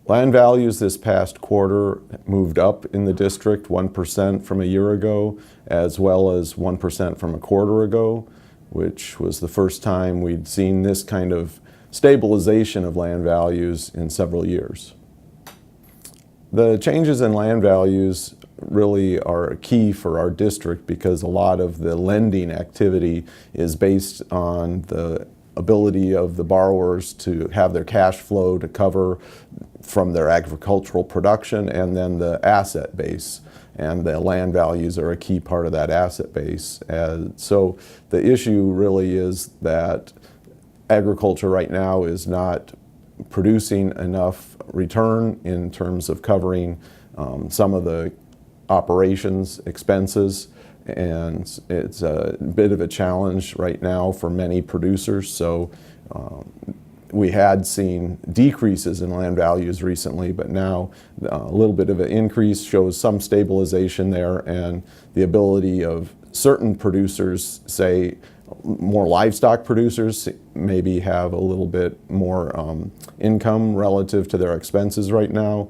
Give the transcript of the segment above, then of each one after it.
Land values this past quarter moved up in the district 1% from a year ago, as well as 1% from a quarter ago, which was the first time we'd seen this kind of stabilization of land values in several years. The changes in land values really are key for our district because a lot of the lending activity is based on the ability of the borrowers to have their cash flow to cover from their agricultural production and then the asset base. And the land values are a key part of that asset base. So the issue really is that agriculture right now is not producing enough return in terms of covering some of the operations expenses, and it's a bit of a challenge right now for many producers. So we had seen decreases in land values recently, but now a little bit of an increase shows some stabilization there, and the ability of certain producers, say more livestock producers, maybe have a little bit more income relative to their expenses right now,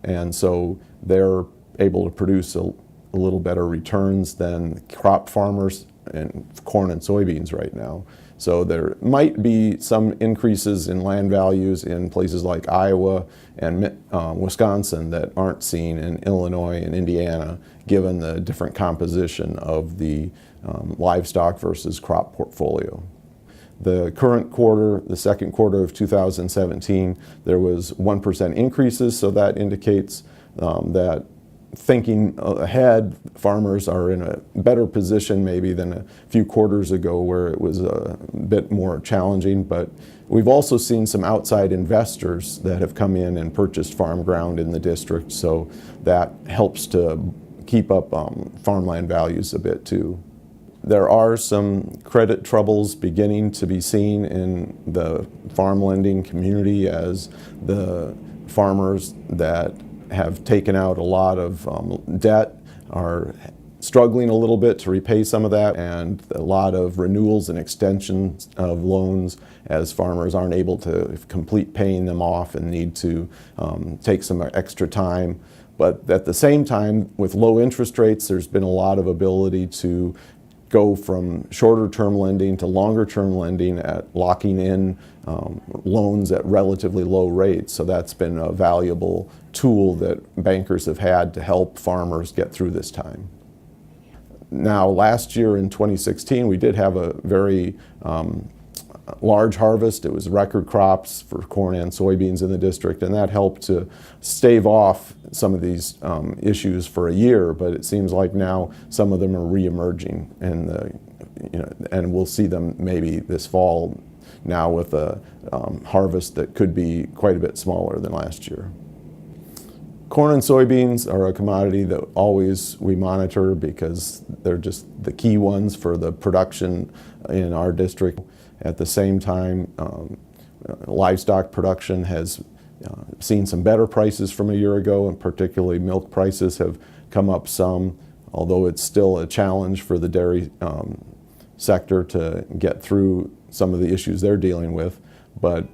and so they're able to produce a little better returns than crop farmers and corn and soybeans right now. So there might be some increases in land values in places like Iowa and Wisconsin that aren't seen in Illinois and Indiana, given the different composition of the livestock versus crop portfolio. The current quarter, the second quarter of 2017, there was 1% increases, so that indicates that thinking ahead, farmers are in a better position maybe than a few quarters ago where it was a bit more challenging. But we've also seen some outside investors that have come in and purchased farm ground in the district, so that helps to keep up farmland values a bit too. There are some credit troubles beginning to be seen in the farm lending community as the farmers that have taken out a lot of debt are struggling a little bit to repay some of that, and a lot of renewals and extensions of loans as farmers aren't able to complete paying them off and need to take some extra time. But at the same time, with low interest rates, there's been a lot of ability to go from shorter term lending to longer term lending at locking in loans at relatively low rates. So that's been a valuable tool that bankers have had to help farmers get through this time. Now, last year in 2016, we did have a very large harvest. It was record crops for corn and soybeans in the district, and that helped to stave off some of these issues for a year. But it seems like now some of them are re-emerging, and and we'll see them maybe this fall now with a harvest that could be quite a bit smaller than last year. Corn and soybeans are a commodity that always we monitor because they're just the key ones for the production in our district. At the same time, livestock production has seen some better prices from a year ago, and particularly milk prices have come up some, although it's still a challenge for the dairy sector to get through some of the issues they're dealing with. But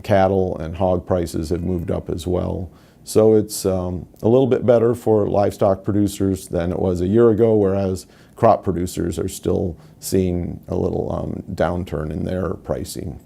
cattle and hog prices have moved up as well. So it's a little bit better for livestock producers than it was a year ago, whereas crop producers are still seeing a little downturn in their pricing.